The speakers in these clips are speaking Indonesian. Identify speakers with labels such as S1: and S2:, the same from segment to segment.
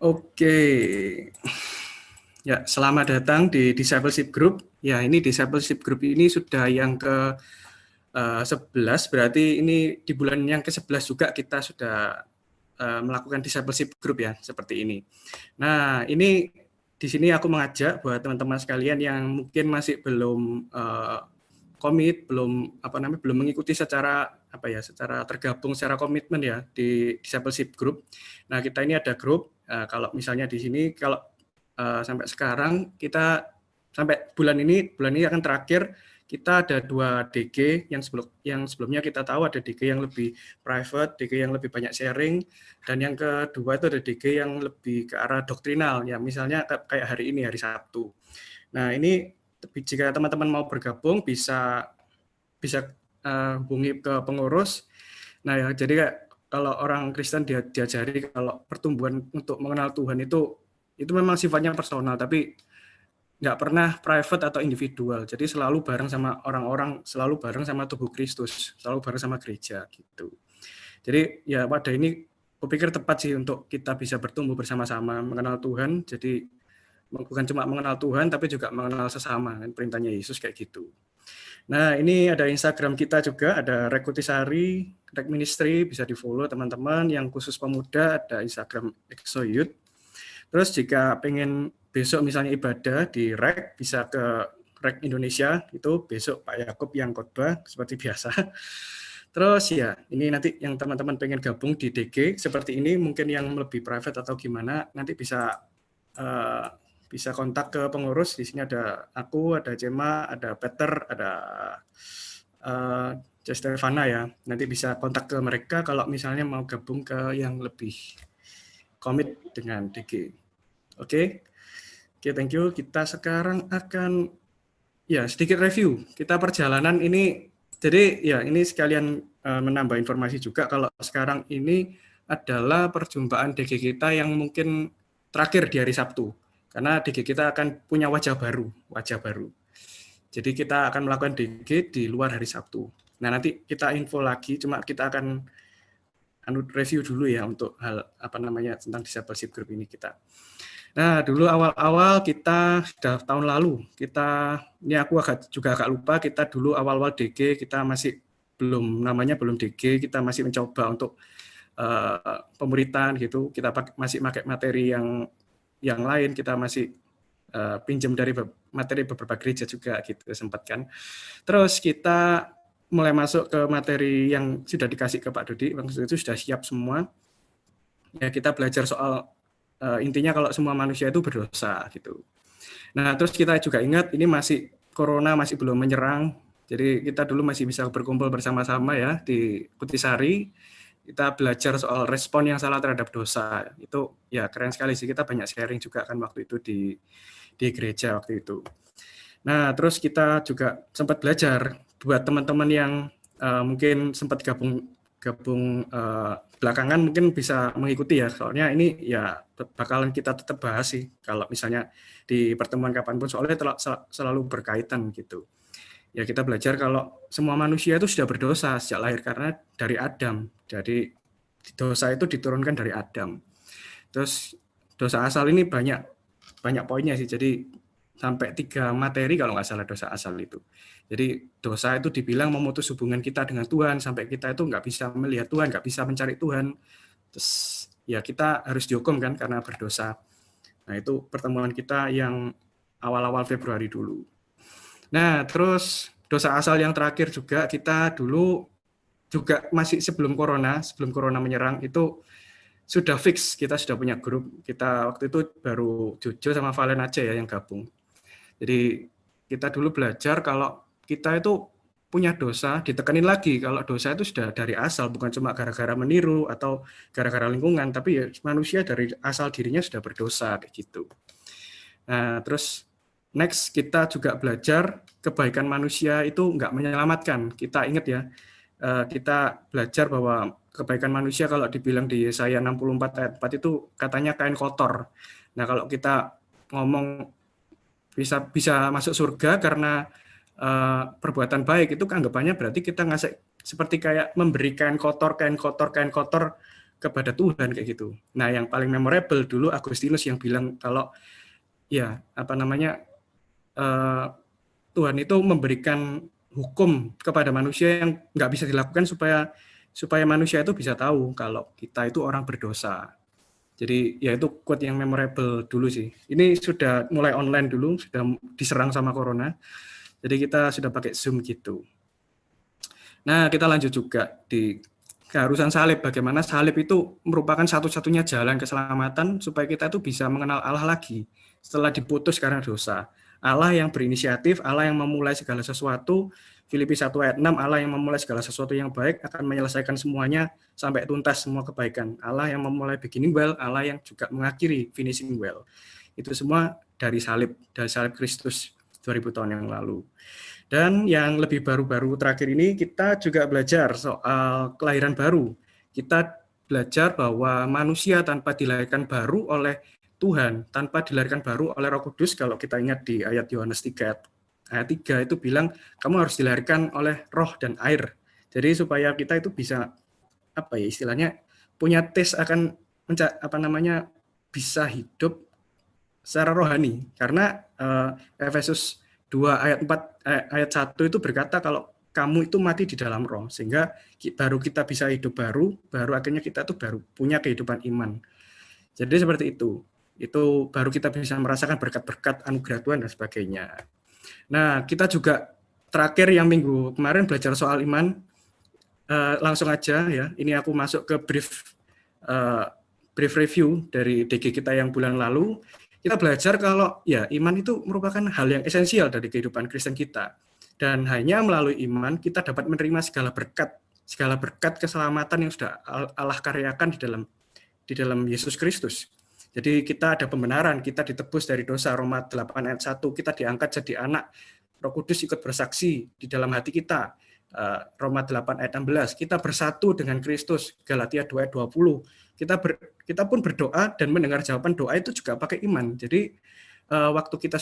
S1: Oke. Ya, selamat datang di Discipleship Group. Ya, ini Discipleship Group ini sudah yang ke 11, berarti ini di bulan yang ke-11 juga kita sudah melakukan Discipleship Group ya, seperti ini. Nah, ini di sini aku mengajak buat teman-teman sekalian yang mungkin masih belum komit, belum mengikuti secara secara tergabung secara komitmen ya di Discipleship Group. Nah, kita ini ada grup, kalau misalnya di sini kalau sampai sekarang kita sampai bulan ini akan terakhir, kita ada 2 DG yang sebelumnya kita tahu ada DG yang lebih private, DG yang lebih banyak sharing, dan yang kedua itu ada DG yang lebih ke arah doktrinal ya, misalnya kayak hari ini, hari Sabtu. Nah, ini jika teman-teman mau bergabung bisa hubungi ke pengurus. Nah, ya, jadi kayak kalau orang Kristen diajari kalau pertumbuhan untuk mengenal Tuhan itu memang sifatnya personal, tapi nggak pernah private atau individual. Jadi selalu bareng sama orang-orang, selalu bareng sama tubuh Kristus, selalu bareng sama gereja gitu. Jadi ya pada ini kupikir tepat sih untuk kita bisa bertumbuh bersama-sama mengenal Tuhan. Jadi bukan cuma mengenal Tuhan, tapi juga mengenal sesama. Kan perintahnya Yesus kayak gitu. Nah, ini ada Instagram kita juga, ada Rekutisari, Rek Ministry, bisa di-follow teman-teman. Yang khusus pemuda ada Instagram EXO Youth. Terus jika pengen besok misalnya ibadah di Rek, bisa ke Rek Indonesia, itu besok Pak Yakub yang khotbah seperti biasa. Terus ya, ini nanti yang teman-teman pengen gabung di DG seperti ini, mungkin yang lebih private atau gimana, nanti bisa kontak ke pengurus. Di sini ada aku, ada Cema, ada Peter, ada Stefana ya. Nanti bisa kontak ke mereka kalau misalnya mau gabung ke yang lebih komit dengan DG. Oke, thank you. Kita sekarang akan ya sedikit review. Kita perjalanan ini, jadi ya ini sekalian menambah informasi juga kalau sekarang ini adalah perjumpaan DG kita yang mungkin terakhir di hari Sabtu. Karena DG kita akan punya wajah baru. Jadi kita akan melakukan DG di luar hari Sabtu. Nah, nanti kita info lagi, cuma kita akan review dulu ya untuk hal tentang discipleship group ini kita. Nah, dulu awal-awal kita sudah tahun lalu, ini aku agak lupa, kita dulu awal-awal DG kita masih belum DG, kita masih mencoba untuk pemuritan gitu, kita masih pakai materi yang lain, kita masih pinjam dari materi beberapa gereja juga gitu sempat kan. Terus kita mulai masuk ke materi yang sudah dikasih ke Pak Dodi, maksudnya itu sudah siap semua. Ya, kita belajar soal intinya kalau semua manusia itu berdosa gitu. Nah, terus kita juga ingat ini Corona masih belum menyerang, jadi kita dulu masih bisa berkumpul bersama-sama ya di Kutisari. Kita belajar soal respon yang salah terhadap dosa. Itu ya keren sekali sih, kita banyak sharing juga kan waktu itu di gereja waktu itu. Nah, terus kita juga sempat belajar buat teman-teman yang mungkin sempat gabung belakangan mungkin bisa mengikuti ya, soalnya ini ya bakalan kita tetap bahas sih kalau misalnya di pertemuan kapanpun, soalnya selalu berkaitan gitu. Ya, kita belajar kalau semua manusia itu sudah berdosa sejak lahir karena dari Adam. Jadi dosa itu diturunkan dari Adam. Terus dosa asal ini banyak poinnya sih, jadi sampai 3 materi kalau nggak salah dosa asal itu. Jadi dosa itu dibilang memutus hubungan kita dengan Tuhan, sampai kita itu nggak bisa melihat Tuhan, nggak bisa mencari Tuhan. Terus ya kita harus dihukum kan karena berdosa. Nah, itu pertemuan kita yang awal-awal Februari dulu. Nah, terus dosa asal yang terakhir juga kita dulu juga masih sebelum corona menyerang itu sudah fix, kita sudah punya grup. Kita waktu itu baru Jojo sama Valen aja ya yang gabung. Jadi kita dulu belajar kalau kita itu punya dosa, ditekenin lagi kalau dosa itu sudah dari asal, bukan cuma gara-gara meniru atau gara-gara lingkungan, tapi ya manusia dari asal dirinya sudah berdosa kayak gitu. Nah, terus next kita juga belajar kebaikan manusia itu nggak menyelamatkan. Kita ingat ya, kita belajar bahwa kebaikan manusia kalau dibilang di Yesaya 64 ayat 4 itu katanya kain kotor. Nah, kalau kita ngomong bisa masuk surga karena perbuatan baik, itu anggapannya berarti kita ngasih seperti kayak memberi kain kotor kepada Tuhan kayak gitu. Nah, yang paling memorable dulu Agustinus yang bilang kalau ya Tuhan itu memberikan hukum kepada manusia yang nggak bisa dilakukan supaya manusia itu bisa tahu kalau kita itu orang berdosa. Jadi ya itu quote yang memorable dulu sih. Ini sudah mulai online dulu, sudah diserang sama corona. Jadi kita sudah pakai Zoom gitu. Nah, kita lanjut juga di keharusan salib. Bagaimana salib itu merupakan satu-satunya jalan keselamatan supaya kita itu bisa mengenal Allah lagi setelah diputus karena dosa. Allah yang berinisiatif, Allah yang memulai segala sesuatu. Filipi 1 ayat 6, Allah yang memulai segala sesuatu yang baik akan menyelesaikan semuanya sampai tuntas semua kebaikan. Allah yang memulai beginning well, Allah yang juga mengakhiri finishing well. Itu semua dari salib Kristus 2000 tahun yang lalu. Dan yang lebih baru-baru terakhir ini kita juga belajar soal kelahiran baru. Kita belajar bahwa manusia tanpa dilahirkan baru oleh Tuhan, tanpa dilahirkan baru oleh Roh Kudus, kalau kita ingat di ayat Yohanes 3 ayat 3 itu bilang kamu harus dilahirkan oleh roh dan air. Jadi supaya kita itu bisa istilahnya punya tes akan bisa hidup secara rohani. Karena Efesus 2 ayat 4 ayat 1 itu berkata kalau kamu itu mati di dalam roh, sehingga baru kita bisa hidup baru akhirnya kita tuh baru punya kehidupan iman. Jadi seperti itu baru kita bisa merasakan berkat-berkat anugerah Tuhan dan sebagainya. Nah, kita juga terakhir yang minggu kemarin belajar soal iman. Langsung aja ya, ini aku masuk ke brief review dari DG kita yang bulan lalu. Kita belajar kalau ya iman itu merupakan hal yang esensial dari kehidupan Kristen kita. Dan hanya melalui iman kita dapat menerima segala berkat keselamatan yang sudah Allah karyakan di dalam Yesus Kristus. Jadi kita ada pembenaran, kita ditebus dari dosa, Roma 8 ayat 1, kita diangkat jadi anak, Roh Kudus ikut bersaksi di dalam hati kita, Roma 8 ayat 16, kita bersatu dengan Kristus, Galatia 2 ayat 20, kita pun berdoa dan mendengar jawaban doa itu juga pakai iman. Jadi waktu kita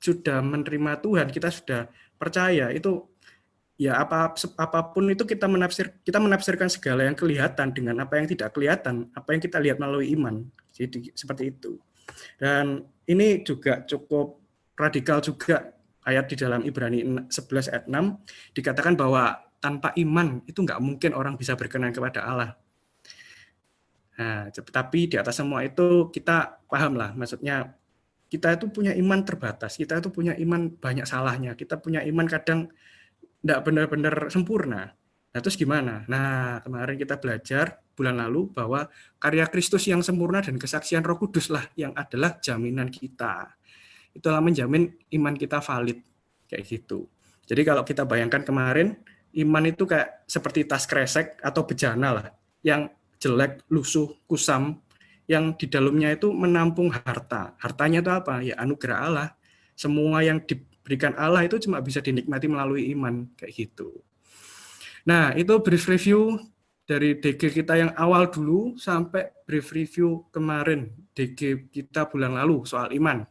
S1: sudah menerima Tuhan, kita sudah percaya, itu ya apapun itu kita menafsirkan segala yang kelihatan dengan apa yang tidak kelihatan, apa yang kita lihat melalui iman. Jadi seperti itu. Dan ini juga cukup radikal juga ayat di dalam Ibrani 11 ayat 6 dikatakan bahwa tanpa iman itu nggak mungkin orang bisa berkenan kepada Allah. Nah, tapi di atas semua itu kita paham lah, maksudnya kita itu punya iman terbatas, kita itu punya iman banyak salahnya, kita punya iman kadang nggak benar-benar sempurna. Nah, terus gimana? Nah, kemarin kita belajar bulan lalu bahwa karya Kristus yang sempurna dan kesaksian Roh Kudus lah yang adalah jaminan kita. Itulah menjamin iman kita valid, kayak gitu. Jadi kalau kita bayangkan kemarin, iman itu kayak seperti tas kresek atau bejana lah, yang jelek, lusuh, kusam, yang di dalamnya itu menampung harta. Hartanya itu apa? Ya anugerah Allah. Semua yang diberikan Allah itu cuma bisa dinikmati melalui iman, kayak gitu. Nah, itu brief review dari DG kita yang awal dulu sampai brief review kemarin DG kita bulan lalu soal iman.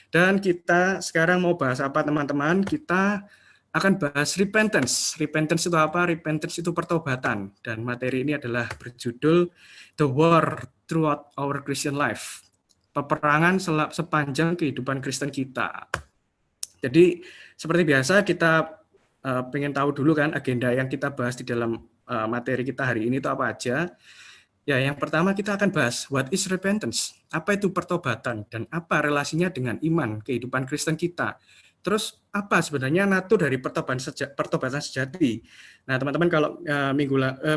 S1: Dan kita sekarang mau bahas apa teman-teman? Kita akan bahas repentance. Repentance itu apa? Repentance itu pertobatan. Dan materi ini adalah berjudul The War Throughout Our Christian Life. Peperangan sepanjang kehidupan Kristen kita. Jadi seperti biasa kita pengen tahu dulu kan agenda yang kita bahas di dalam materi kita hari ini itu apa aja. Ya, yang pertama kita akan bahas what is repentance? Apa itu pertobatan dan apa relasinya dengan iman, kehidupan Kristen kita? Terus apa sebenarnya natur dari pertobatan sejati? Nah, teman-teman kalau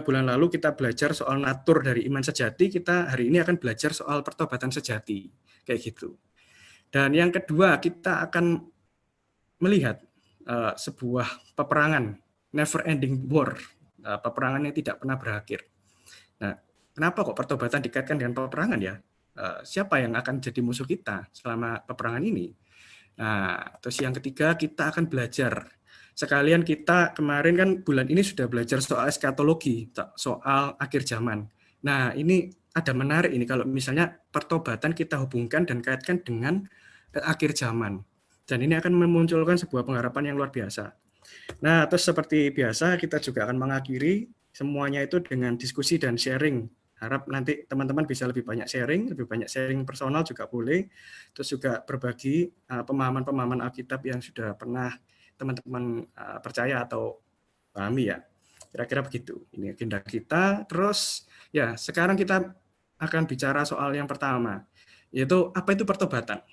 S1: bulan lalu kita belajar soal natur dari iman sejati, kita hari ini akan belajar soal pertobatan sejati, kayak gitu. Dan yang kedua kita akan melihat sebuah peperangan, never ending war, peperangan yang tidak pernah berakhir. Nah, kenapa kok pertobatan dikaitkan dengan peperangan ya? Siapa yang akan jadi musuh kita selama peperangan ini? Nah, terus yang ketiga kita akan belajar. Sekalian kita kemarin kan bulan ini sudah belajar soal eskatologi, soal akhir zaman. Nah, ini ada menarik ini kalau misalnya pertobatan kita hubungkan dan kaitkan dengan akhir zaman. Dan ini akan memunculkan sebuah pengharapan yang luar biasa. Nah, terus seperti biasa kita juga akan mengakhiri semuanya itu dengan diskusi dan sharing Harap nanti teman-teman bisa lebih banyak sharing personal juga boleh, terus juga berbagi pemahaman-pemahaman Alkitab yang sudah pernah teman-teman percaya atau pahami ya. Kira-kira begitu. Ini agenda kita. Terus ya, sekarang kita akan bicara soal yang pertama, yaitu apa itu pertobatan.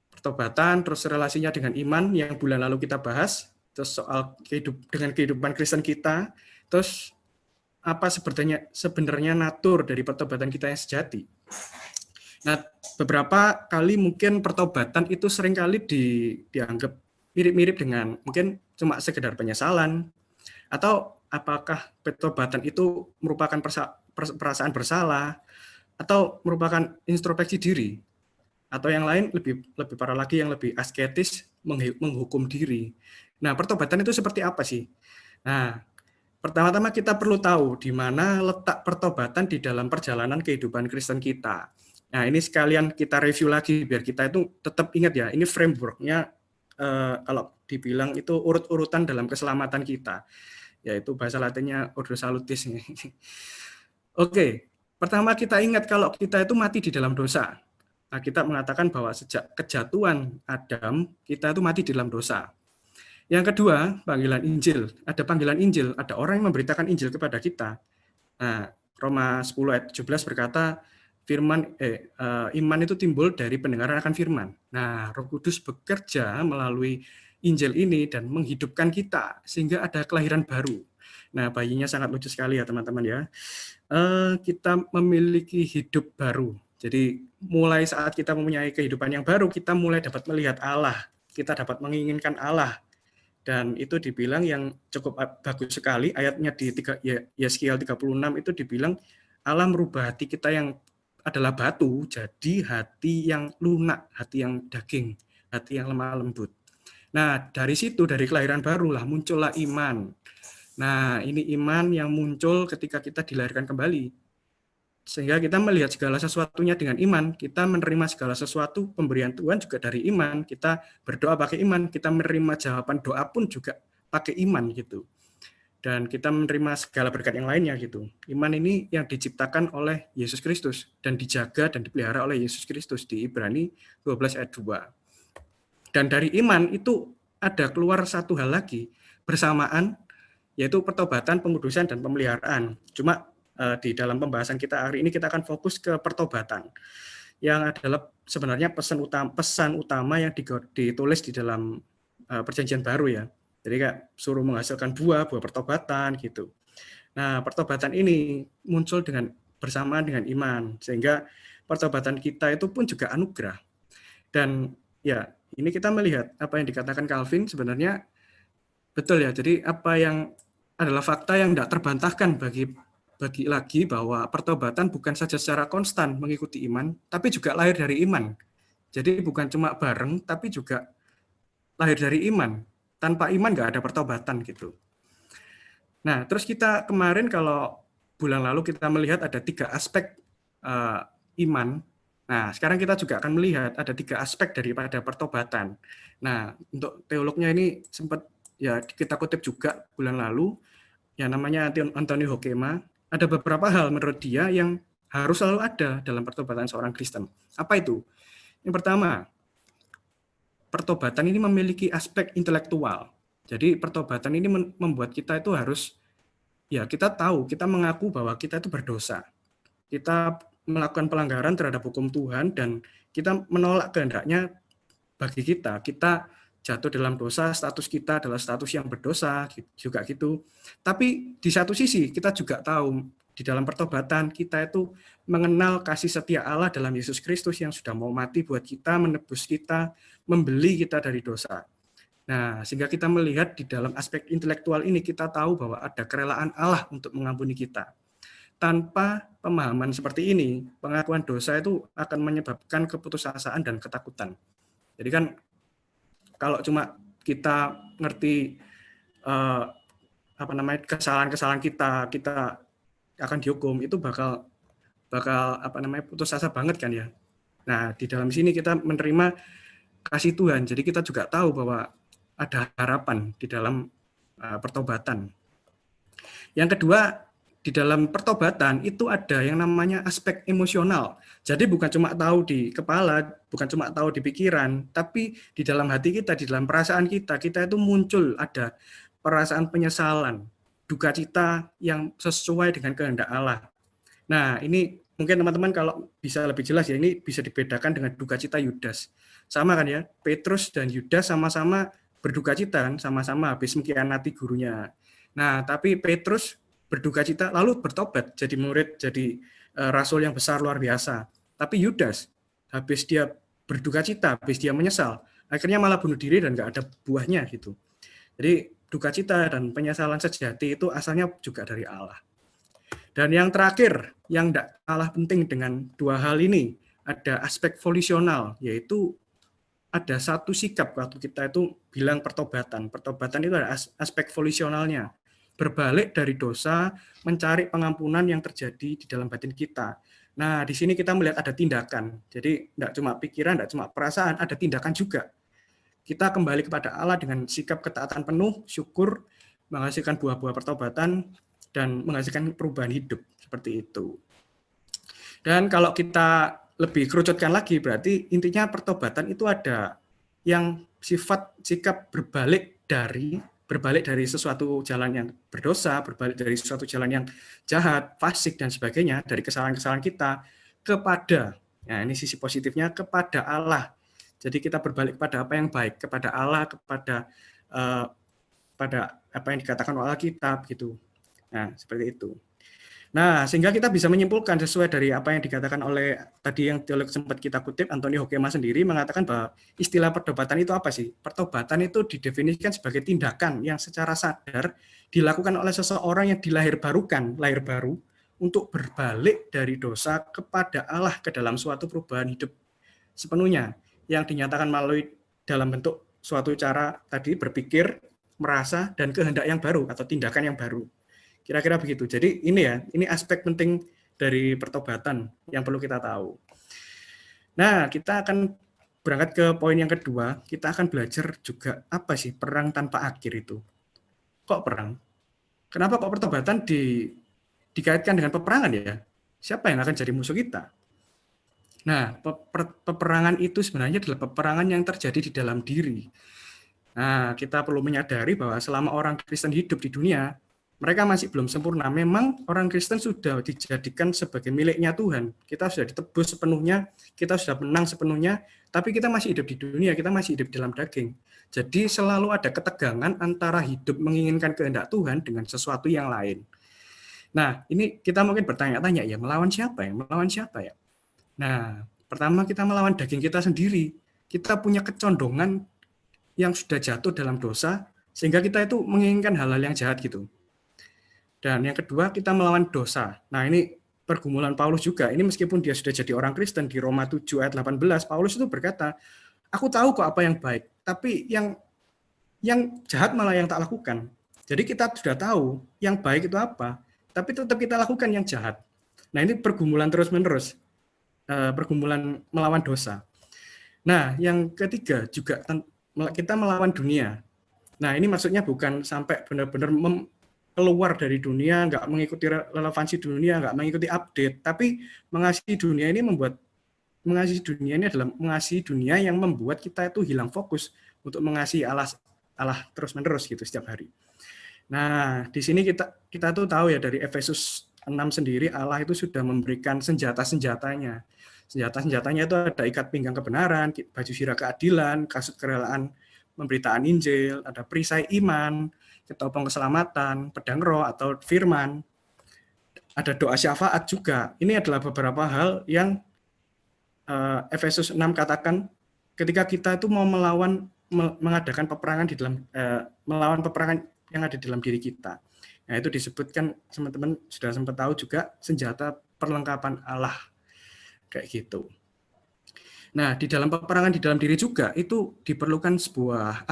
S1: Pertobatan, terus relasinya dengan iman yang bulan lalu kita bahas, terus soal dengan kehidupan Kristen kita, terus apa sebenarnya natur dari pertobatan kita yang sejati. Nah, beberapa kali mungkin pertobatan itu seringkali dianggap mirip-mirip dengan mungkin cuma sekedar penyesalan, atau apakah pertobatan itu merupakan perasaan bersalah, atau merupakan introspeksi diri, atau yang lain lebih parah lagi yang lebih asketis menghukum diri. Nah, pertobatan itu seperti apa sih? Nah, pertama-tama kita perlu tahu di mana letak pertobatan di dalam perjalanan kehidupan Kristen kita. Nah, ini sekalian kita review lagi biar kita itu tetap ingat ya, ini framework-nya kalau dibilang itu urut-urutan dalam keselamatan kita, yaitu bahasa Latinnya Ordo Salutis. Oke, pertama kita ingat kalau kita itu mati di dalam dosa. Nah, kita mengatakan bahwa sejak kejatuhan Adam, kita itu mati di dalam dosa. Yang kedua, panggilan Injil. Ada panggilan Injil, ada orang yang memberitakan Injil kepada kita. Nah, Roma 10 ayat 17 berkata, iman itu timbul dari pendengaran akan firman. Nah, Roh Kudus bekerja melalui Injil ini dan menghidupkan kita sehingga ada kelahiran baru. Nah, bayinya sangat lucu sekali ya teman-teman ya. Kita memiliki hidup baru. Jadi mulai saat kita mempunyai kehidupan yang baru, kita mulai dapat melihat Allah, kita dapat menginginkan Allah. Dan itu dibilang yang cukup bagus sekali, ayatnya di Yeskiel 36 itu dibilang Allah merubah hati kita yang adalah batu jadi hati yang lunak, hati yang daging, hati yang lemah lembut. Nah, dari situ, dari kelahiran barulah muncullah iman. Nah, ini iman yang muncul ketika kita dilahirkan kembali. Sehingga kita melihat segala sesuatunya dengan iman, kita menerima segala sesuatu pemberian Tuhan juga dari iman, kita berdoa pakai iman, kita menerima jawaban doa pun juga pakai iman gitu. Dan kita menerima segala berkat yang lainnya gitu. Iman ini yang diciptakan oleh Yesus Kristus dan dijaga dan dipelihara oleh Yesus Kristus di Ibrani 12 ayat 2. Dan dari iman itu ada keluar satu hal lagi bersamaan, yaitu pertobatan, pengudusan, dan pemeliharaan. Cuma di dalam pembahasan kita hari ini kita akan fokus ke pertobatan, yang adalah sebenarnya pesan utama yang ditulis di dalam perjanjian baru ya. Jadi kayak suruh menghasilkan buah pertobatan gitu. Nah, pertobatan ini muncul bersamaan dengan iman, sehingga pertobatan kita itu pun juga anugerah. Dan ya, ini kita melihat apa yang dikatakan Calvin sebenarnya betul ya. Jadi apa yang adalah fakta yang tidak terbantahkan bagi lagi bahwa pertobatan bukan saja secara konstan mengikuti iman, tapi juga lahir dari iman. Jadi bukan cuma bareng, tapi juga lahir dari iman. Tanpa iman nggak ada pertobatan gitu. Nah, terus kita kemarin kalau bulan lalu kita melihat ada 3 aspek iman. Nah, sekarang kita juga akan melihat ada 3 aspek daripada pertobatan. Nah, untuk teolognya ini sempat ya kita kutip juga bulan lalu, yang namanya Anthony Hoekema. Ada beberapa hal menurut dia yang harus selalu ada dalam pertobatan seorang Kristen. Apa itu? Yang pertama, pertobatan ini memiliki aspek intelektual. Jadi pertobatan ini membuat kita itu harus, ya kita tahu, kita mengaku bahwa kita itu berdosa. Kita melakukan pelanggaran terhadap hukum Tuhan dan kita menolak kehendaknya bagi kita. Kita jatuh dalam dosa, status kita adalah status yang berdosa, juga gitu. Tapi di satu sisi kita juga tahu di dalam pertobatan kita itu mengenal kasih setia Allah dalam Yesus Kristus yang sudah mau mati buat kita, menebus kita, membeli kita dari dosa. Nah, sehingga kita melihat di dalam aspek intelektual ini kita tahu bahwa ada kerelaan Allah untuk mengampuni kita. Tanpa pemahaman seperti ini, pengakuan dosa itu akan menyebabkan keputusasaan dan ketakutan. Jadi kan kalau cuma kita ngerti kesalahan-kesalahan kita akan dihukum, itu bakal putus asa banget kan ya. Nah, di dalam sini kita menerima kasih Tuhan, jadi kita juga tahu bahwa ada harapan di dalam pertobatan. Yang kedua, di dalam pertobatan itu ada yang namanya aspek emosional. Jadi bukan cuma tahu di kepala, bukan cuma tahu di pikiran, tapi di dalam hati kita, di dalam perasaan kita itu muncul ada perasaan penyesalan, duka cita yang sesuai dengan kehendak Allah. Nah, ini mungkin teman-teman kalau bisa lebih jelas ya, ini bisa dibedakan dengan duka cita Yudas. Sama kan ya, Petrus dan Yudas sama-sama berduka cita kan, sama-sama habis mengkhianati gurunya. Nah, tapi Petrus berduka cita lalu bertobat jadi murid, jadi rasul yang besar luar biasa. Tapi Yudas habis dia berduka cita, habis dia menyesal, akhirnya malah bunuh diri dan nggak ada buahnya gitu. Jadi duka cita dan penyesalan sejati itu asalnya juga dari Allah. Dan yang terakhir, yang tidak kalah penting dengan dua hal ini, ada aspek volisional, yaitu ada satu sikap waktu kita itu bilang pertobatan. Pertobatan itu ada aspek volisionalnya. Berbalik dari dosa, mencari pengampunan yang terjadi di dalam batin kita. Nah, di sini kita melihat ada tindakan. Jadi, tidak cuma pikiran, tidak cuma perasaan, ada tindakan juga. Kita kembali kepada Allah dengan sikap ketaatan penuh, syukur, menghasilkan buah-buah pertobatan, dan menghasilkan perubahan hidup. Seperti itu. Dan kalau kita lebih kerucutkan lagi, berarti intinya pertobatan itu ada yang sikap berbalik dari sesuatu jalan yang berdosa, berbalik dari sesuatu jalan yang jahat, fasik dan sebagainya, dari kesalahan-kesalahan kita kepada, nah ini sisi positifnya, kepada Allah. Jadi kita berbalik kepada apa yang baik, kepada Allah, kepada pada apa yang dikatakan oleh Alkitab gitu. Nah, seperti itu. Nah, sehingga kita bisa menyimpulkan sesuai dari apa yang dikatakan oleh tadi yang teolog sempat kita kutip, Antoni Hoekema sendiri mengatakan bahwa istilah pertobatan itu apa sih? Pertobatan itu didefinisikan sebagai tindakan yang secara sadar dilakukan oleh seseorang yang lahir baru, untuk berbalik dari dosa kepada Allah ke dalam suatu perubahan hidup sepenuhnya, yang dinyatakan melalui dalam bentuk suatu cara tadi berpikir, merasa, dan kehendak yang baru atau tindakan yang baru. Kira-kira begitu. Jadi ini aspek penting dari pertobatan yang perlu kita tahu. Nah, kita akan berangkat ke poin yang kedua. Kita akan belajar juga apa sih perang tanpa akhir itu. Kok perang? Kenapa kok pertobatan dikaitkan dengan peperangan ya? Siapa yang akan jadi musuh kita? Nah, peperangan itu sebenarnya adalah peperangan yang terjadi di dalam diri. Nah, kita perlu menyadari bahwa selama orang Kristen hidup di dunia, mereka masih belum sempurna. Memang orang Kristen sudah dijadikan sebagai miliknya Tuhan. Kita sudah ditebus sepenuhnya, kita sudah menang sepenuhnya, tapi kita masih hidup di dunia, kita masih hidup di dalam daging. Jadi selalu ada ketegangan antara hidup menginginkan kehendak Tuhan dengan sesuatu yang lain. Nah, ini kita mungkin bertanya-tanya ya, melawan siapa ya? Melawan siapa ya? Nah, pertama kita melawan daging kita sendiri. Kita punya kecondongan yang sudah jatuh dalam dosa, sehingga kita itu menginginkan hal-hal yang jahat gitu. Dan yang kedua, kita melawan dosa. Nah, ini pergumulan Paulus juga. Ini meskipun dia sudah jadi orang Kristen, di Roma 7 ayat 18, Paulus itu berkata, aku tahu kok apa yang baik, tapi yang jahat malah yang tak lakukan. Jadi kita sudah tahu yang baik itu apa, tapi tetap kita lakukan yang jahat. Nah, ini pergumulan terus-menerus, pergumulan melawan dosa. Nah, yang ketiga juga kita melawan dunia. Nah, ini maksudnya bukan sampai benar-benar keluar dari dunia, nggak mengikuti relevansi dunia, nggak mengikuti update, tapi mengasihi dunia ini adalah mengasihi dunia yang membuat kita itu hilang fokus untuk mengasihi Allah terus-menerus gitu setiap hari. Nah, di sini kita tuh tahu ya dari Efesus 6 sendiri, Allah itu sudah memberikan senjata-senjatanya. Senjata-senjatanya itu ada ikat pinggang kebenaran, baju sirah keadilan, kasut kerelaan pemberitaan Injil, ada perisai iman, ketopong keselamatan, pedang roh atau firman, ada doa syafaat juga. Ini adalah beberapa hal yang Efesus 6 katakan ketika kita itu mau mengadakan peperangan di dalam melawan peperangan yang ada di dalam diri kita. Nah, itu disebutkan teman-teman sudah sempat tahu juga senjata perlengkapan Allah kayak gitu. Nah, di dalam peperangan di dalam diri juga itu diperlukan sebuah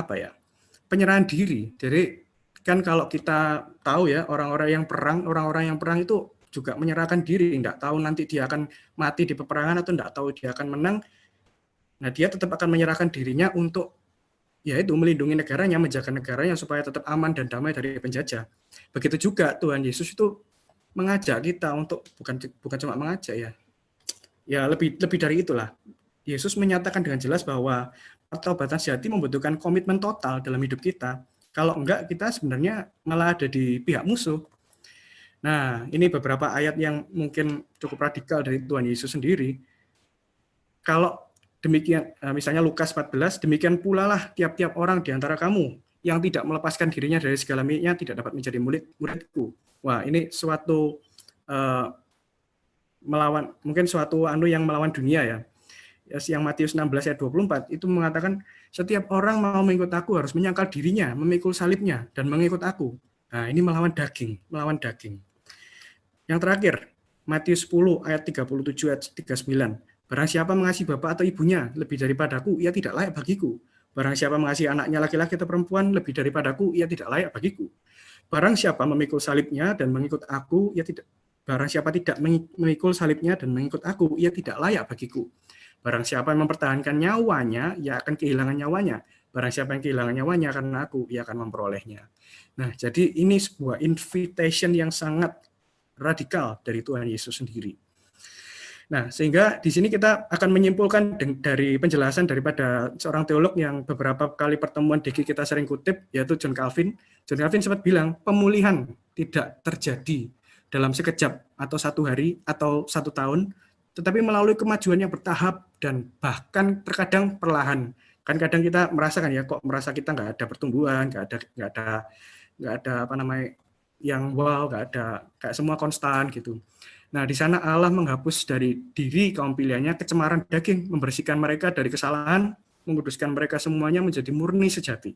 S1: penyerahan diri. Jadi kan kalau kita tahu ya orang-orang yang perang itu juga menyerahkan diri, tidak tahu nanti dia akan mati di peperangan atau tidak tahu dia akan menang. Nah, dia tetap akan menyerahkan dirinya untuk yaitu melindungi negaranya, menjaga negaranya supaya tetap aman dan damai dari penjajah. Begitu juga Tuhan Yesus itu mengajak kita untuk bukan cuma mengajak ya lebih dari itulah. Yesus menyatakan dengan jelas bahwa pertobatan sejati membutuhkan komitmen total dalam hidup kita. Kalau enggak, kita sebenarnya malah ada di pihak musuh. Nah, ini beberapa ayat yang mungkin cukup radikal dari Tuhan Yesus sendiri. Kalau demikian, misalnya Lukas 14, demikian pula lah tiap-tiap orang di antara kamu yang tidak melepaskan dirinya dari segala miliknya tidak dapat menjadi murid-muridku. Wah, ini suatu melawan, mungkin suatu yang melawan dunia ya. Yang Matius 16 ayat 24 itu mengatakan setiap orang mau mengikut aku harus menyangkal dirinya, memikul salibnya dan mengikut aku. Nah, ini melawan daging. Yang terakhir, Matius 10 ayat 37 ayat 39. Barang siapa mengasihi bapak atau ibunya lebih daripadaku, ia tidak layak bagiku. Barang siapa mengasihi anaknya laki-laki atau perempuan lebih daripadaku, ia tidak layak bagiku. Barang siapa memikul salibnya dan mengikut aku, ia tidak. Barang siapa tidak memikul salibnya dan mengikut aku, ia tidak layak bagiku. Barang siapa yang mempertahankan nyawanya, ia akan kehilangan nyawanya. Barang siapa yang kehilangan nyawanya karena aku, ia akan memperolehnya. Nah, jadi ini sebuah invitation yang sangat radikal dari Tuhan Yesus sendiri. Nah, sehingga di sini kita akan menyimpulkan dari penjelasan daripada seorang teolog yang beberapa kali pertemuan DG kita sering kutip, yaitu John Calvin. John Calvin sempat bilang, pemulihan tidak terjadi dalam sekejap atau 1 hari atau 1 tahun, tetapi melalui kemajuan yang bertahap dan bahkan terkadang perlahan. Kan kadang kita merasakan ya, kok merasa kita nggak ada pertumbuhan, nggak ada apa namanya yang wow, nggak ada, kayak semua konstan gitu. Nah, di sana Allah menghapus dari diri kaum pilihannya kecemaran daging, membersihkan mereka dari kesalahan, menguduskan mereka semuanya menjadi murni sejati.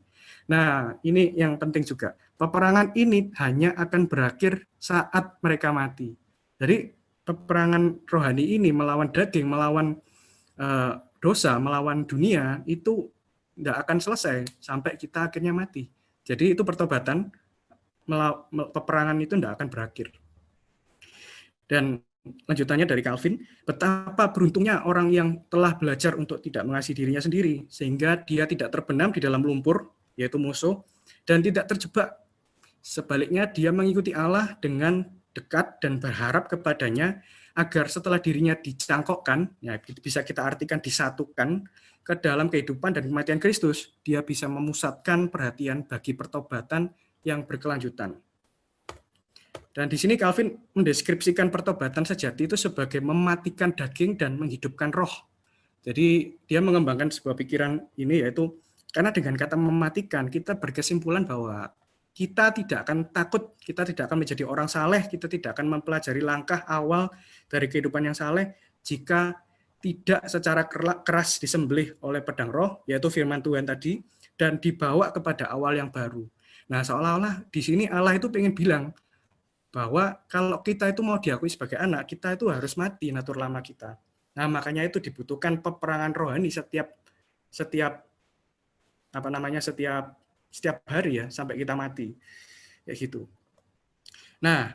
S1: Nah, ini yang penting juga. Peperangan ini hanya akan berakhir saat mereka mati. Jadi peperangan rohani ini melawan daging, melawan dosa, melawan dunia, itu tidak akan selesai sampai kita akhirnya mati. Jadi itu pertobatan, peperangan itu tidak akan berakhir. Dan lanjutannya dari Calvin, betapa beruntungnya orang yang telah belajar untuk tidak mengasihi dirinya sendiri, sehingga dia tidak terbenam di dalam lumpur, yaitu musuh, dan tidak terjebak. Sebaliknya, dia mengikuti Allah dengan dekat dan berharap kepadanya, agar setelah dirinya dicangkokkan, ya bisa kita artikan disatukan ke dalam kehidupan dan kematian Kristus, dia bisa memusatkan perhatian bagi pertobatan yang berkelanjutan. Dan di sini Calvin mendeskripsikan pertobatan sejati itu sebagai mematikan daging dan menghidupkan roh. Jadi dia mengembangkan sebuah pikiran ini, yaitu karena dengan kata mematikan kita berkesimpulan bahwa kita tidak akan takut, kita tidak akan menjadi orang saleh, kita tidak akan mempelajari langkah awal dari kehidupan yang saleh jika tidak secara keras disembelih oleh pedang roh, yaitu firman Tuhan tadi, dan dibawa kepada awal yang baru. Nah, seolah-olah di sini Allah itu ingin bilang bahwa kalau kita itu mau diakui sebagai anak, kita itu harus mati natur lama kita. Nah, makanya itu dibutuhkan peperangan rohani setiap hari ya, sampai kita mati. Ya gitu. Nah,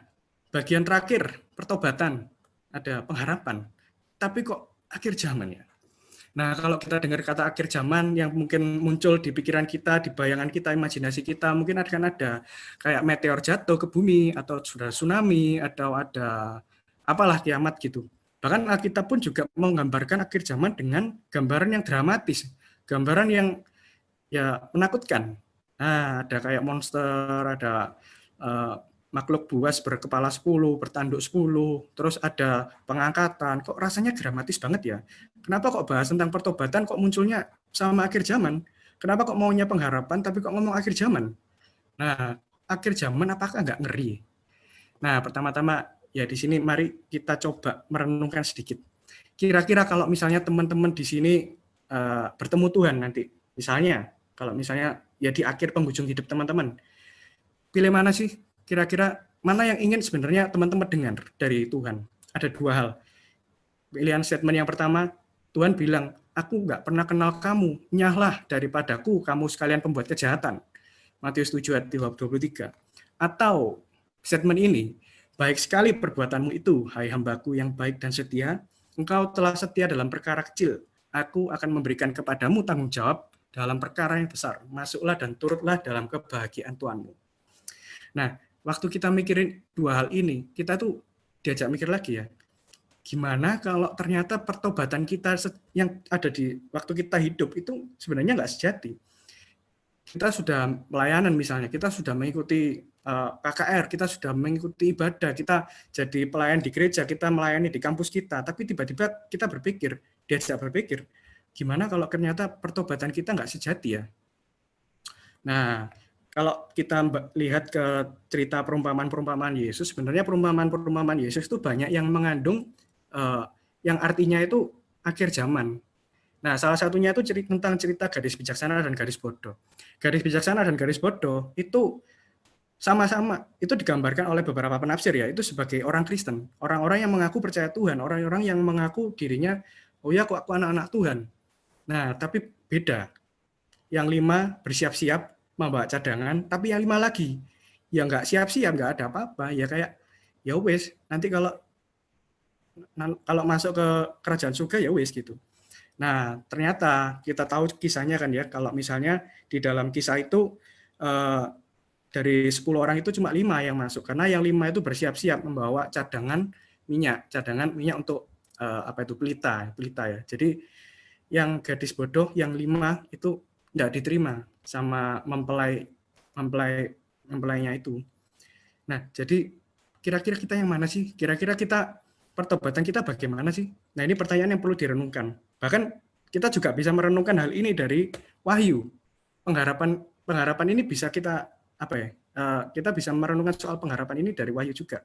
S1: bagian terakhir, pertobatan, ada pengharapan. Tapi kok akhir zaman ya? Nah, kalau kita dengar kata akhir zaman yang mungkin muncul di pikiran kita, di bayangan kita, imajinasi kita, mungkin akan ada kayak meteor jatuh ke bumi, atau sudah tsunami, atau ada apalah kiamat gitu. Bahkan Alkitab pun juga menggambarkan akhir zaman dengan gambaran yang dramatis, gambaran yang ya menakutkan. Nah, ada kayak monster, ada makhluk buas berkepala 10, bertanduk 10, terus ada pengangkatan. Kok rasanya dramatis banget ya? Kenapa kok bahas tentang pertobatan kok munculnya sama akhir zaman? Kenapa kok maunya pengharapan tapi kok ngomong akhir zaman? Nah, akhir zaman apakah nggak ngeri? Nah, pertama-tama ya di sini mari kita coba merenungkan sedikit. Kira-kira kalau misalnya teman-teman di sini bertemu Tuhan nanti, misalnya kalau misalnya ya di akhir penghujung hidup teman-teman, pilih mana sih? Kira-kira mana yang ingin sebenarnya teman-teman dengar dari Tuhan? Ada 2 hal. Pilihan statement yang pertama, Tuhan bilang, aku nggak pernah kenal kamu, nyahlah daripadaku kamu sekalian pembuat kejahatan. Matius 7 ayat 23. Atau statement ini, baik sekali perbuatanmu itu, hai hambaku yang baik dan setia, engkau telah setia dalam perkara kecil, aku akan memberikan kepadamu tanggung jawab dalam perkara yang besar. Masuklah dan turutlah dalam kebahagiaan Tuhanmu. Nah, waktu kita mikirin dua hal ini, kita tuh diajak mikir lagi ya, gimana kalau ternyata pertobatan kita yang ada di waktu kita hidup itu sebenarnya nggak sejati. Kita sudah pelayanan misalnya, kita sudah mengikuti KKR, kita sudah mengikuti ibadah, kita jadi pelayan di gereja, kita melayani di kampus kita, tapi tiba-tiba kita diajak berpikir, gimana kalau ternyata pertobatan kita nggak sejati ya? Nah, kalau kita lihat ke cerita perumpamaan-perumpamaan Yesus, sebenarnya perumpamaan-perumpamaan Yesus itu banyak yang mengandung yang artinya itu akhir zaman. Nah, salah satunya itu tentang cerita gadis bijaksana dan gadis bodoh. Gadis bijaksana dan gadis bodoh itu sama-sama itu digambarkan oleh beberapa penafsir ya, itu sebagai orang Kristen, orang-orang yang mengaku percaya Tuhan, orang-orang yang mengaku dirinya, oh ya kok aku anak-anak Tuhan. Nah, tapi beda. Yang 5 bersiap-siap membawa cadangan, tapi yang 5 lagi yang nggak siap-siap, nggak ada apa-apa, ya kayak ya wes, nanti kalau masuk ke kerajaan surga ya wes gitu. Nah, ternyata kita tahu kisahnya kan ya, kalau misalnya di dalam kisah itu dari 10 orang itu cuma 5 yang masuk, karena yang 5 itu bersiap-siap membawa cadangan minyak untuk pelita ya. Jadi yang gadis bodoh yang 5 itu tidak diterima sama mempelainya itu. Nah, jadi kira-kira kita yang mana sih? Kira-kira kita pertobatan kita bagaimana sih? Nah, ini pertanyaan yang perlu direnungkan. Bahkan kita juga bisa merenungkan hal ini dari Wahyu. Pengharapan ini bisa kita kita bisa merenungkan soal pengharapan ini dari Wahyu juga.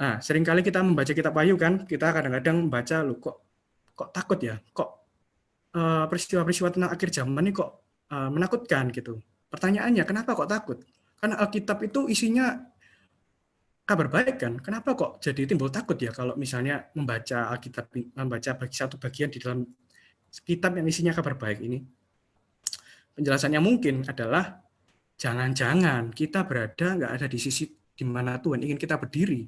S1: Nah, seringkali kita membaca kitab Wahyu kan, kita kadang-kadang membaca kok takut ya, kok peristiwa-peristiwa tentang akhir zaman ini kok menakutkan gitu. Pertanyaannya, kenapa kok takut? Karena Alkitab itu isinya kabar baik kan, kenapa kok jadi timbul takut ya kalau misalnya membaca Alkitab, membaca satu bagian di dalam kitab yang isinya kabar baik ini? Penjelasannya mungkin adalah jangan-jangan kita berada nggak ada di sisi di mana Tuhan ingin kita berdiri.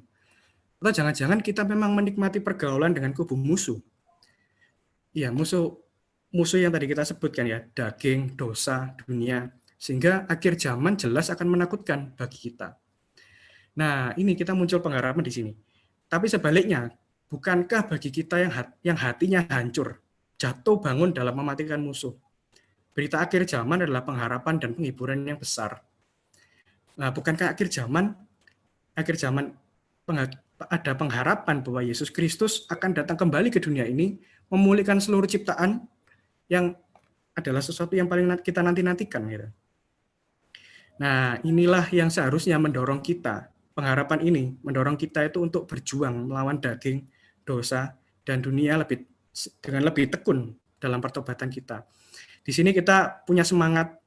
S1: Atau jangan-jangan kita memang menikmati pergaulan dengan kubu musuh. Iya, musuh yang tadi kita sebutkan ya, daging, dosa, dunia. Sehingga akhir zaman jelas akan menakutkan bagi kita. Nah, ini kita muncul pengharapan di sini. Tapi sebaliknya, bukankah bagi kita yang hatinya hancur, jatuh bangun dalam mematikan musuh? Berita akhir zaman adalah pengharapan dan penghiburan yang besar. Nah, bukankah akhir zaman ada pengharapan bahwa Yesus Kristus akan datang kembali ke dunia ini, memulihkan seluruh ciptaan yang adalah sesuatu yang paling kita nanti-nantikan. Gitu. Nah, inilah yang seharusnya mendorong kita. Pengharapan ini mendorong kita itu untuk berjuang melawan daging, dosa, dan dunia dengan lebih tekun dalam pertobatan kita. Di sini kita punya semangat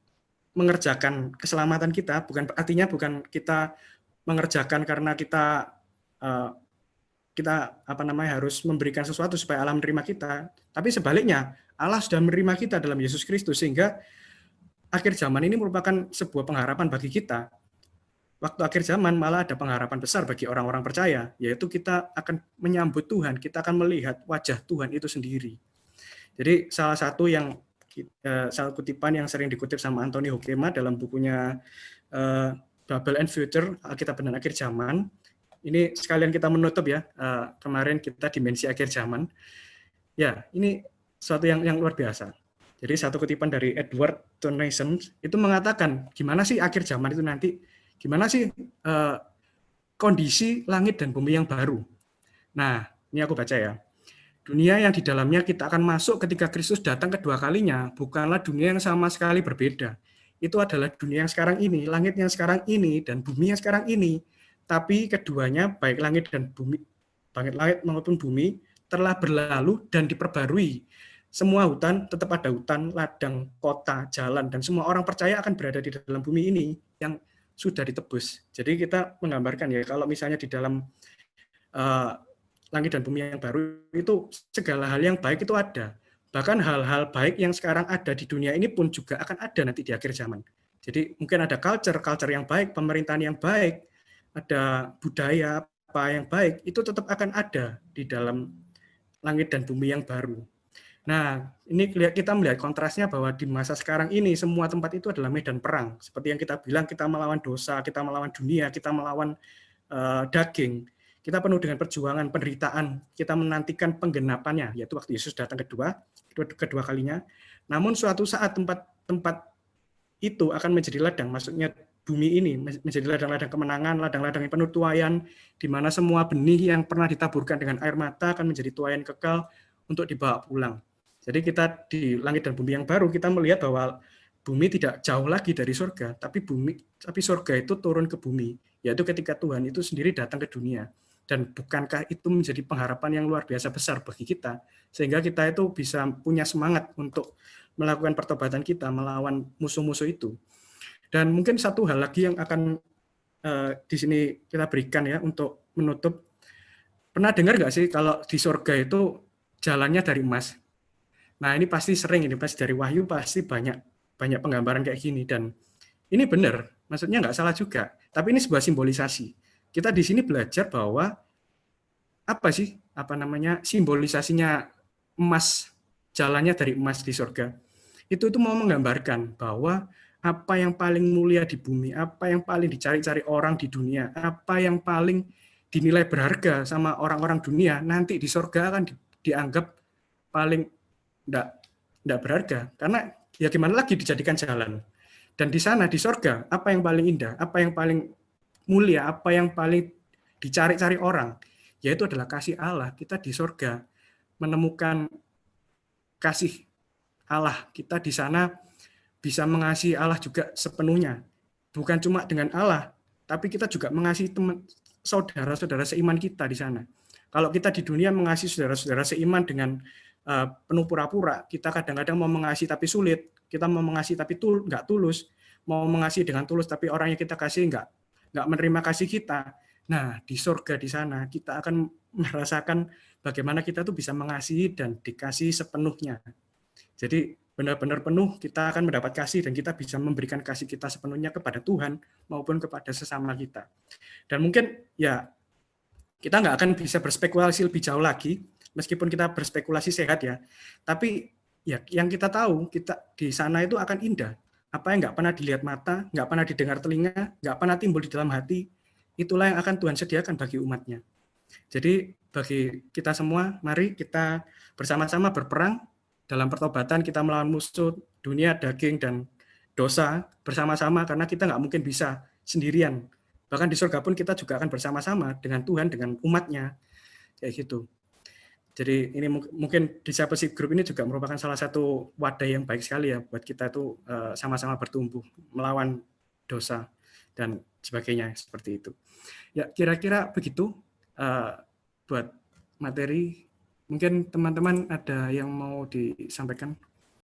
S1: mengerjakan keselamatan kita, bukan kita mengerjakan karena kita harus memberikan sesuatu supaya Allah menerima kita, tapi sebaliknya Allah sudah menerima kita dalam Yesus Kristus, sehingga akhir zaman ini merupakan sebuah pengharapan bagi kita. Waktu akhir zaman malah ada pengharapan besar bagi orang-orang percaya, yaitu kita akan menyambut Tuhan, kita akan melihat wajah Tuhan itu sendiri. Jadi salah satu kutipan yang sering dikutip sama Anthony Hoekema dalam bukunya Bible and Future, Alkitab dan Akhir Zaman. Ini sekalian kita menutup ya, kemarin kita dimensi akhir zaman. Ya, ini sesuatu yang luar biasa. Jadi satu kutipan dari Edward Thomason itu mengatakan, gimana sih akhir zaman itu nanti? Gimana sih kondisi langit dan bumi yang baru? Nah, ini aku baca ya. Dunia yang di dalamnya kita akan masuk ketika Kristus datang kedua kalinya, bukanlah dunia yang sama sekali berbeda. Itu adalah dunia yang sekarang ini, langit yang sekarang ini, dan bumi yang sekarang ini. Tapi keduanya, baik langit maupun bumi, telah berlalu dan diperbarui. Semua hutan, tetap ada hutan, ladang, kota, jalan, dan semua orang percaya akan berada di dalam bumi ini yang sudah ditebus. Jadi kita menggambarkan ya, kalau misalnya di dalam langit dan bumi yang baru itu segala hal yang baik itu ada. Bahkan hal-hal baik yang sekarang ada di dunia ini pun juga akan ada nanti di akhir zaman. Jadi mungkin ada culture yang baik, pemerintahan yang baik, ada budaya apa yang baik, itu tetap akan ada di dalam langit dan bumi yang baru. Nah, ini kita melihat kontrasnya bahwa di masa sekarang ini semua tempat itu adalah medan perang. Seperti yang kita bilang, kita melawan dosa, kita melawan dunia, kita melawan daging. Kita penuh dengan perjuangan, penderitaan. Kita menantikan penggenapannya, yaitu waktu Yesus datang kedua kalinya. Namun suatu saat tempat itu akan menjadi ladang, maksudnya bumi ini menjadi ladang-ladang kemenangan, ladang-ladang yang penuh tuaian, di mana semua benih yang pernah ditaburkan dengan air mata akan menjadi tuaian kekal untuk dibawa pulang. Jadi kita di langit dan bumi yang baru, kita melihat bahwa bumi tidak jauh lagi dari surga, tapi surga itu turun ke bumi, yaitu ketika Tuhan itu sendiri datang ke dunia. Dan bukankah itu menjadi pengharapan yang luar biasa besar bagi kita, sehingga kita itu bisa punya semangat untuk melakukan pertobatan kita, melawan musuh-musuh itu. Dan mungkin satu hal lagi yang akan di sini kita berikan ya untuk menutup. Pernah dengar nggak sih kalau di surga itu jalannya dari emas? Nah ini pasti sering, ini pasti dari Wahyu pasti banyak penggambaran kayak gini, dan ini benar, maksudnya nggak salah juga. Tapi ini sebuah simbolisasi. Kita di sini belajar bahwa apa sih simbolisasinya emas, jalannya dari emas di surga. Itu mau menggambarkan bahwa apa yang paling mulia di bumi, apa yang paling dicari-cari orang di dunia, apa yang paling dinilai berharga sama orang-orang dunia, nanti di surga akan dianggap paling tidak berharga. Karena ya gimana lagi dijadikan jalan. Dan di sana, di surga, apa yang paling indah, apa yang paling mulia, apa yang paling dicari-cari orang, yaitu adalah kasih Allah. Kita di surga menemukan kasih Allah. Kita di sana bisa mengasihi Allah juga sepenuhnya. Bukan cuma dengan Allah, tapi kita juga mengasihi saudara-saudara seiman kita di sana. Kalau kita di dunia mengasihi saudara-saudara seiman dengan penuh pura-pura, kita kadang-kadang mau mengasihi tapi sulit, kita mau mengasihi tapi nggak tulus, mau mengasihi dengan tulus tapi orang yang kita kasih nggak menerima kasih kita. Nah, di surga di sana kita akan merasakan bagaimana kita tuh bisa mengasihi dan dikasihi sepenuhnya. Jadi benar-benar penuh kita akan mendapat kasih dan kita bisa memberikan kasih kita sepenuhnya kepada Tuhan maupun kepada sesama kita. Dan mungkin ya kita nggak akan bisa berspekulasi lebih jauh lagi, meskipun kita berspekulasi sehat ya. Tapi ya yang kita tahu, kita di sana itu akan indah. Apa yang nggak pernah dilihat mata, nggak pernah didengar telinga, nggak pernah timbul di dalam hati, itulah yang akan Tuhan sediakan bagi umatnya. Jadi bagi kita semua, mari kita bersama-sama berperang dalam pertobatan, kita melawan musuh dunia, daging, dan dosa bersama-sama, karena kita nggak mungkin bisa sendirian. Bahkan di surga pun kita juga akan bersama-sama dengan Tuhan, dengan umatnya, kayak gitu. Jadi ini mungkin discipleship group ini juga merupakan salah satu wadah yang baik sekali ya buat kita itu sama-sama bertumbuh melawan dosa dan sebagainya seperti itu. Ya kira-kira begitu buat materi. Mungkin teman-teman ada yang mau disampaikan?